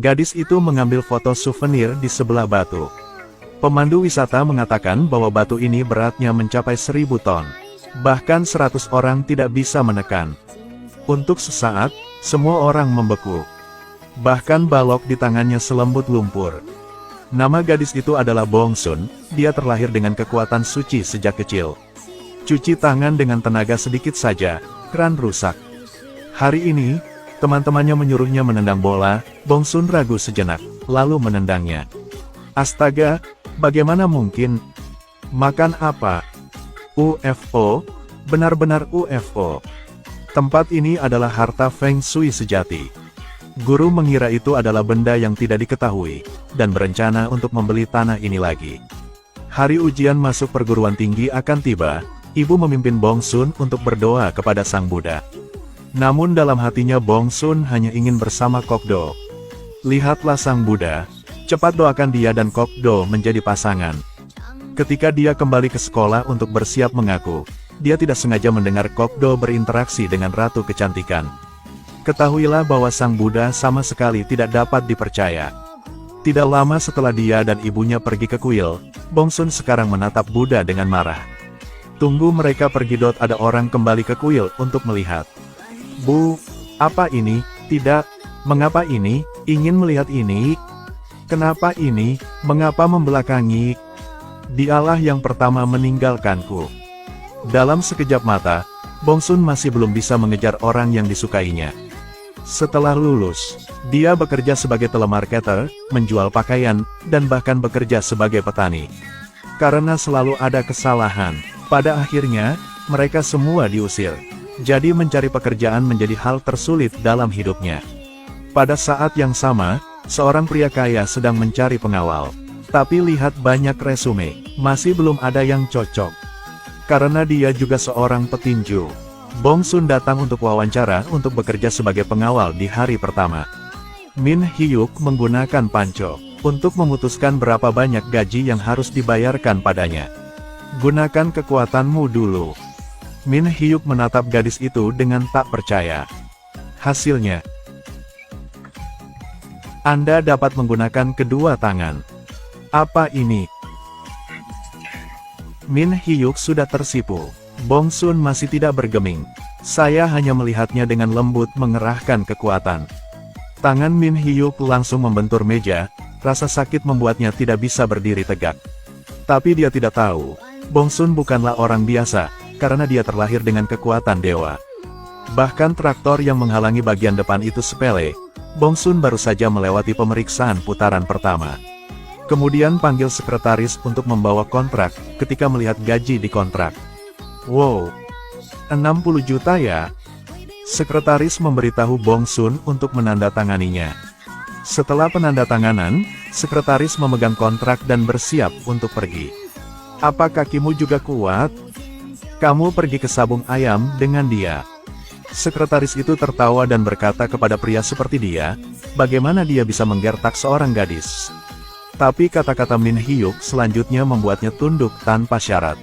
Gadis itu mengambil foto souvenir di sebelah batu. Pemandu wisata mengatakan bahwa batu ini beratnya mencapai 1000 ton. Bahkan 100 orang tidak bisa menekan. Untuk sesaat, semua orang membeku. Bahkan balok di tangannya selembut lumpur. Nama gadis itu adalah Bong Sun. Dia terlahir dengan kekuatan suci sejak kecil. Cuci tangan dengan tenaga sedikit saja, keran rusak. Hari ini, teman-temannya menyuruhnya menendang bola. Bong Sun ragu sejenak, lalu menendangnya. Astaga, bagaimana mungkin? Makan apa? UFO, benar-benar UFO. Tempat ini adalah harta Feng Shui sejati. Guru mengira itu adalah benda yang tidak diketahui, dan berencana untuk membeli tanah ini lagi. Hari ujian masuk perguruan tinggi akan tiba. Ibu memimpin Bong Sun untuk berdoa kepada Sang Buddha. Namun dalam hatinya Bong Sun hanya ingin bersama Kokdo. Lihatlah Sang Buddha, cepat doakan dia dan Kokdo menjadi pasangan. Ketika dia kembali ke sekolah untuk bersiap mengaku, dia tidak sengaja mendengar Kokdo berinteraksi dengan Ratu Kecantikan. Ketahuilah bahwa Sang Buddha sama sekali tidak dapat dipercaya. Tidak lama setelah dia dan ibunya pergi ke kuil, Bong Sun sekarang menatap Buddha dengan marah. Tunggu mereka pergi. Ada orang kembali ke kuil untuk melihat. Bu, apa ini? Tidak, mengapa ini? Ingin melihat ini? Kenapa ini? Mengapa membelakangi? Dialah yang pertama meninggalkanku. Dalam sekejap mata, Bong Sun masih belum bisa mengejar orang yang disukainya. Setelah lulus, dia bekerja sebagai telemarketer, menjual pakaian, dan bahkan bekerja sebagai petani. Karena selalu ada kesalahan, pada akhirnya, mereka semua diusir. Jadi mencari pekerjaan menjadi hal tersulit dalam hidupnya. Pada saat yang sama, seorang pria kaya sedang mencari pengawal. Tapi lihat banyak resume, masih belum ada yang cocok. Karena dia juga seorang petinju. Bong Sun datang untuk wawancara untuk bekerja sebagai pengawal di hari pertama. Min Hyuk menggunakan panco untuk memutuskan berapa banyak gaji yang harus dibayarkan padanya. Gunakan kekuatanmu dulu. Min Hyuk menatap gadis itu dengan tak percaya. Hasilnya, Anda dapat menggunakan kedua tangan. Apa ini? Min Hyuk sudah tersipu. Bong Sun masih tidak bergeming. Saya hanya melihatnya dengan lembut mengerahkan kekuatan. Tangan Min Hyuk langsung membentur meja. Rasa sakit membuatnya tidak bisa berdiri tegak. Tapi dia tidak tahu, Bong Sun bukanlah orang biasa, karena dia terlahir dengan kekuatan dewa. Bahkan traktor yang menghalangi bagian depan itu sepele. Bong Sun baru saja melewati pemeriksaan putaran pertama. Kemudian panggil sekretaris untuk membawa kontrak. Ketika melihat gaji di kontrak, wow, 60 juta ya? Sekretaris memberitahu Bong Sun untuk menandatanganinya. Setelah penandatanganan, sekretaris memegang kontrak dan bersiap untuk pergi. Apa kakimu juga kuat? Kamu pergi ke sabung ayam dengan dia. Sekretaris itu tertawa dan berkata kepada pria seperti dia, bagaimana dia bisa menggertak seorang gadis. Tapi kata-kata Min Hyuk selanjutnya membuatnya tunduk tanpa syarat.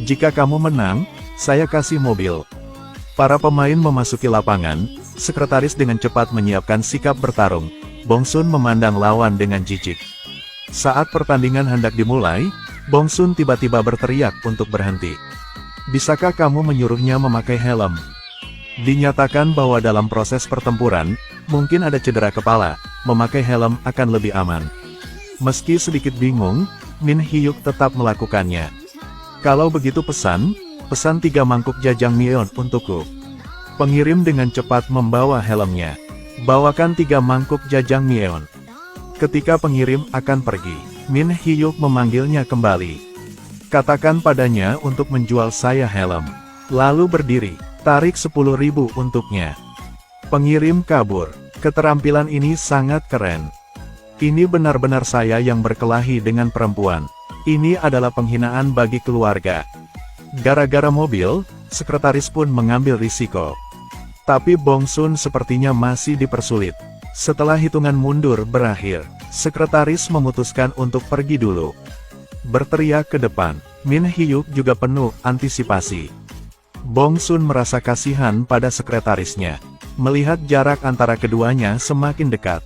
Jika kamu menang, saya kasih mobil. Para pemain memasuki lapangan, sekretaris dengan cepat menyiapkan sikap bertarung. Bong Sun memandang lawan dengan jijik. Saat pertandingan hendak dimulai, Bong Sun tiba-tiba berteriak untuk berhenti. Bisakah kamu menyuruhnya memakai helm? Dinyatakan bahwa dalam proses pertempuran, mungkin ada cedera kepala, memakai helm akan lebih aman. Meski sedikit bingung, Min Hyuk tetap melakukannya. Kalau begitu pesan 3 mangkuk jajangmyeon untukku. Pengirim dengan cepat membawa helmnya. Bawakan 3 mangkuk jajangmyeon. Ketika pengirim akan pergi, Min Hyuk memanggilnya kembali. Katakan padanya untuk menjual saya helm. Lalu berdiri, tarik 10.000 untuknya. Pengirim kabur. Keterampilan ini sangat keren. Ini benar-benar saya yang berkelahi dengan perempuan. Ini adalah penghinaan bagi keluarga. Gara-gara mobil, sekretaris pun mengambil risiko. Tapi Bong Sun sepertinya masih dipersulit. Setelah hitungan mundur berakhir, sekretaris memutuskan untuk pergi dulu. Berteriak ke depan, Min Hyuk juga penuh antisipasi. Bong Sun merasa kasihan pada sekretarisnya. Melihat jarak antara keduanya semakin dekat.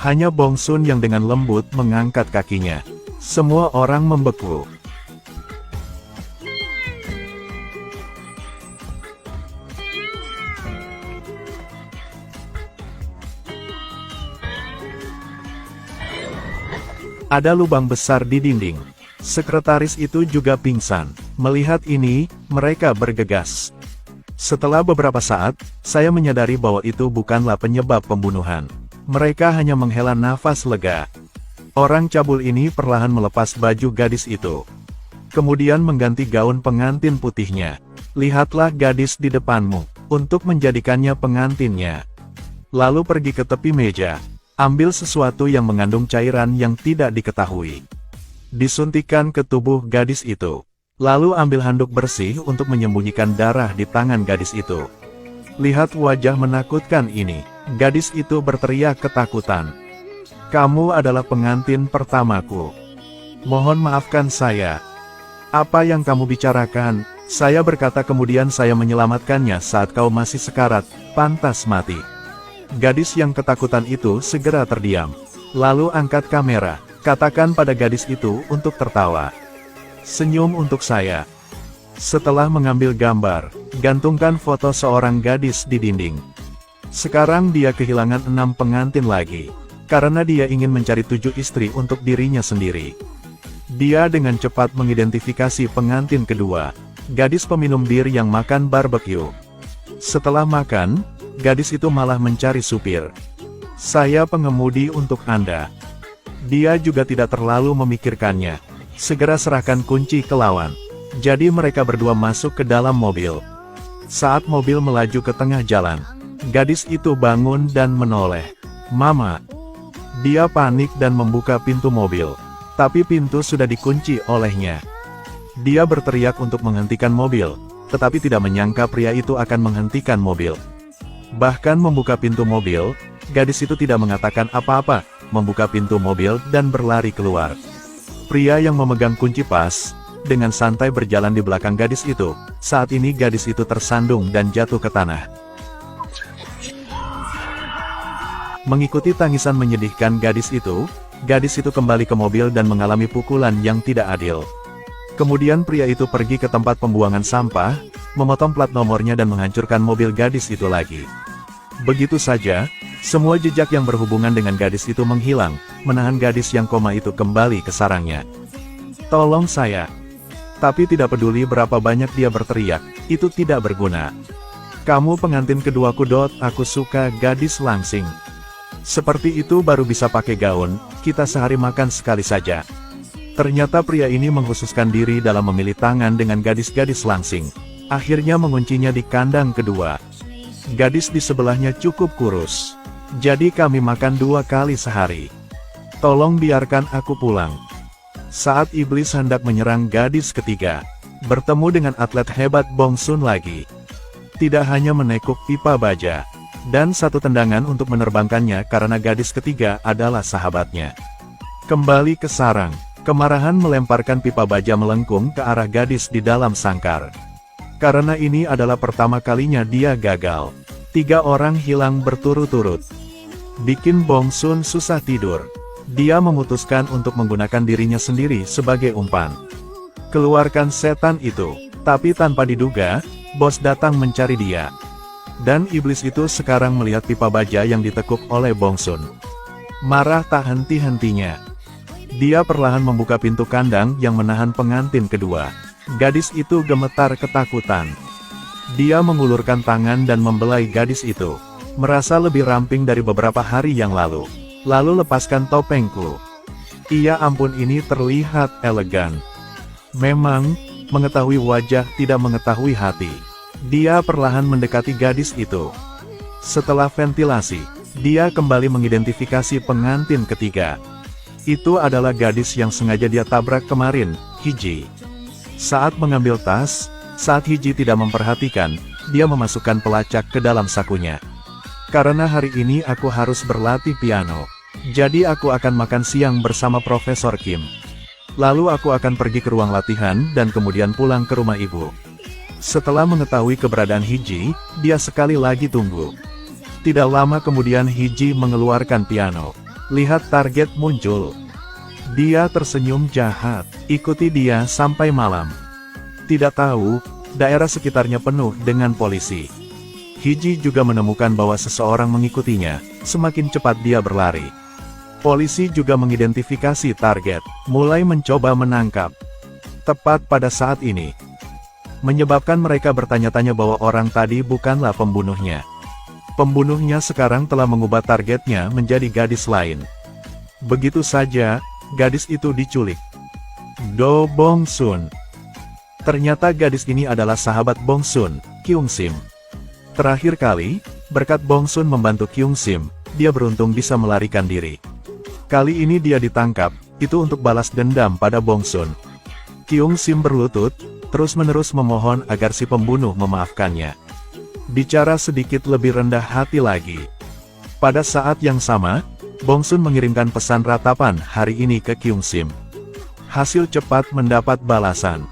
Hanya Bong Sun yang dengan lembut mengangkat kakinya. Semua orang membeku. Ada lubang besar di dinding. Sekretaris itu juga pingsan. Melihat ini, mereka bergegas. Setelah beberapa saat, saya menyadari bahwa itu bukanlah penyebab pembunuhan. Mereka hanya menghela nafas lega. Orang cabul ini perlahan melepas baju gadis itu. Kemudian mengganti gaun pengantin putihnya. Lihatlah gadis di depanmu, untuk menjadikannya pengantinnya. Lalu pergi ke tepi meja. Ambil sesuatu yang mengandung cairan yang tidak diketahui. Disuntikkan ke tubuh gadis itu. Lalu ambil handuk bersih untuk menyembunyikan darah di tangan gadis itu. Lihat wajah menakutkan ini. Gadis itu berteriak ketakutan. Kamu adalah pengantin pertamaku. Mohon maafkan saya. Apa yang kamu bicarakan? Saya berkata kemudian saya menyelamatkannya saat kau masih sekarat, pantas mati. Gadis yang ketakutan itu segera terdiam. Lalu angkat kamera, katakan pada gadis itu untuk tertawa. Senyum untuk saya. Setelah mengambil gambar, gantungkan foto seorang gadis di dinding. Sekarang dia kehilangan 6 pengantin lagi, karena dia ingin mencari 7 istri untuk dirinya sendiri. Dia dengan cepat mengidentifikasi pengantin kedua, gadis peminum bir yang makan barbecue. Setelah makan, gadis itu malah mencari supir. Saya pengemudi untuk Anda. Dia juga tidak terlalu memikirkannya. Segera serahkan kunci ke lawan. Jadi mereka berdua masuk ke dalam mobil. Saat mobil melaju ke tengah jalan, gadis itu bangun dan menoleh. Mama. Dia panik dan membuka pintu mobil. Tapi pintu sudah dikunci olehnya. Dia berteriak untuk menghentikan mobil, tetapi tidak menyangka pria itu akan menghentikan mobil. Bahkan membuka pintu mobil, gadis itu tidak mengatakan apa-apa, membuka pintu mobil dan berlari keluar. Pria yang memegang kunci pas, dengan santai berjalan di belakang gadis itu. Saat ini gadis itu tersandung dan jatuh ke tanah. Mengikuti tangisan menyedihkan gadis itu kembali ke mobil dan mengalami pukulan yang tidak adil. Kemudian pria itu pergi ke tempat pembuangan sampah, memotong plat nomornya dan menghancurkan mobil gadis itu lagi. Begitu saja, semua jejak yang berhubungan dengan gadis itu menghilang, menahan gadis yang koma itu kembali ke sarangnya. Tolong saya. Tapi tidak peduli berapa banyak dia berteriak, itu tidak berguna. Kamu pengantin keduaku. Aku suka gadis langsing. Seperti itu baru bisa pakai gaun, kita sehari makan sekali saja. Ternyata pria ini mengkhususkan diri dalam memilih tangan dengan gadis-gadis langsing. Akhirnya menguncinya di kandang kedua. Gadis di sebelahnya cukup kurus. Jadi kami makan 2 kali sehari. Tolong biarkan aku pulang. Saat iblis hendak menyerang gadis ketiga, bertemu dengan atlet hebat Bong Sun lagi. Tidak hanya menekuk pipa baja, dan 1 tendangan untuk menerbangkannya karena gadis ketiga adalah sahabatnya. Kembali ke sarang. Kemarahan melemparkan pipa baja melengkung ke arah gadis di dalam sangkar. Karena ini adalah pertama kalinya dia gagal. 3 orang hilang berturut-turut. Bikin Bong Sun susah tidur. Dia memutuskan untuk menggunakan dirinya sendiri sebagai umpan. Keluarkan setan itu. Tapi tanpa diduga, bos datang mencari dia. Dan iblis itu sekarang melihat pipa baja yang ditekuk oleh Bong Sun. Marah tak henti-hentinya. Dia perlahan membuka pintu kandang yang menahan pengantin kedua. Gadis itu gemetar ketakutan. Dia mengulurkan tangan dan membelai gadis itu. Merasa lebih ramping dari beberapa hari yang lalu. Lalu lepaskan topengku. Iya ampun, ini terlihat elegan. Memang, mengetahui wajah tidak mengetahui hati. Dia perlahan mendekati gadis itu. Setelah ventilasi, dia kembali mengidentifikasi pengantin ketiga. Itu adalah gadis yang sengaja dia tabrak kemarin, Hiji. Saat mengambil tas, saat Hiji tidak memperhatikan, dia memasukkan pelacak ke dalam sakunya. Karena hari ini aku harus berlatih piano, jadi aku akan makan siang bersama Profesor Kim. Lalu aku akan pergi ke ruang latihan dan kemudian pulang ke rumah ibu. Setelah mengetahui keberadaan Hiji, dia sekali lagi tunggu. Tidak lama kemudian Hiji mengeluarkan piano. Lihat target muncul. Dia tersenyum jahat. Ikuti dia sampai malam. Tidak tahu, daerah sekitarnya penuh dengan polisi. Hiji juga menemukan bahwa seseorang mengikutinya. Semakin cepat dia berlari. Polisi juga mengidentifikasi target, mulai mencoba menangkap. Tepat pada saat ini, menyebabkan mereka bertanya-tanya bahwa orang tadi bukanlah pembunuhnya. Pembunuhnya sekarang telah mengubah targetnya menjadi gadis lain. Begitu saja, gadis itu diculik. Do Bong Sun. Ternyata gadis ini adalah sahabat Bong Sun, Kyung Sim. Terakhir kali, berkat Bong Sun membantu Kyung Sim, dia beruntung bisa melarikan diri. Kali ini dia ditangkap, itu untuk balas dendam pada Bong Sun. Kyung Sim berlutut, terus-menerus memohon agar si pembunuh memaafkannya. Bicara sedikit lebih rendah hati lagi. Pada saat yang sama, Bong Sun mengirimkan pesan ratapan hari ini ke Kyung Sim. Hasil cepat mendapat balasan.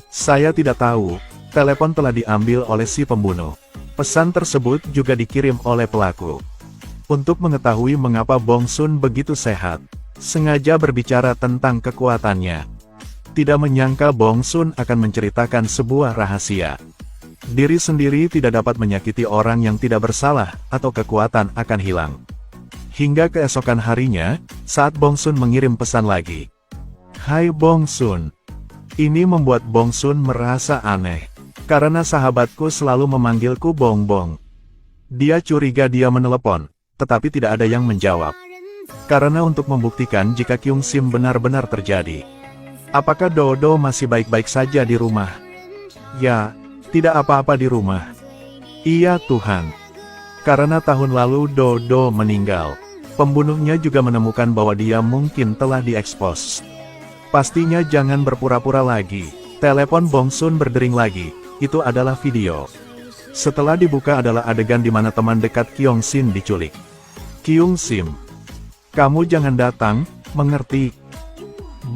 Saya tidak tahu, telepon telah diambil oleh si pembunuh. Pesan tersebut juga dikirim oleh pelaku. Untuk mengetahui mengapa Bong Sun begitu sehat, sengaja berbicara tentang kekuatannya. Tidak menyangka Bong Sun akan menceritakan sebuah rahasia. Diri sendiri tidak dapat menyakiti orang yang tidak bersalah, atau kekuatan akan hilang. Hingga keesokan harinya, saat Bong Sun mengirim pesan lagi. Hai Bong Sun. Ini membuat Bong Sun merasa aneh. Karena sahabatku selalu memanggilku Bong Bong. Dia curiga dia menelepon, tetapi tidak ada yang menjawab. Karena untuk membuktikan jika Kyung Sim benar-benar terjadi. Apakah Dodo masih baik-baik saja di rumah? Ya, tidak apa-apa di rumah. Iya Tuhan. Karena tahun lalu Dodo meninggal. Pembunuhnya juga menemukan bahwa dia mungkin telah diekspos. Pastinya jangan berpura-pura lagi. Telepon Bong Sun berdering lagi. Itu adalah video. Setelah dibuka adalah adegan di mana teman dekat Kyung Sim diculik. Kyung Sim, kamu jangan datang, mengerti?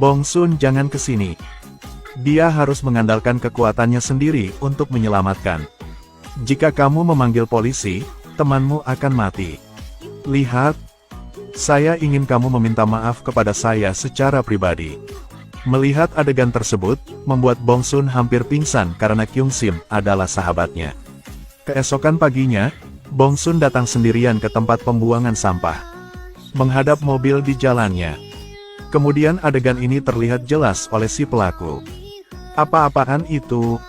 Bong Sun jangan kesini. Dia harus mengandalkan kekuatannya sendiri untuk menyelamatkan. Jika kamu memanggil polisi, temanmu akan mati. Lihat, saya ingin kamu meminta maaf kepada saya secara pribadi. Melihat adegan tersebut, membuat Bong Sun hampir pingsan karena Kyung Sim adalah sahabatnya. Keesokan paginya, Bong Sun datang sendirian ke tempat pembuangan sampah. Menghadap mobil di jalannya. Kemudian adegan ini terlihat jelas oleh si pelaku. Apa-apaan itu?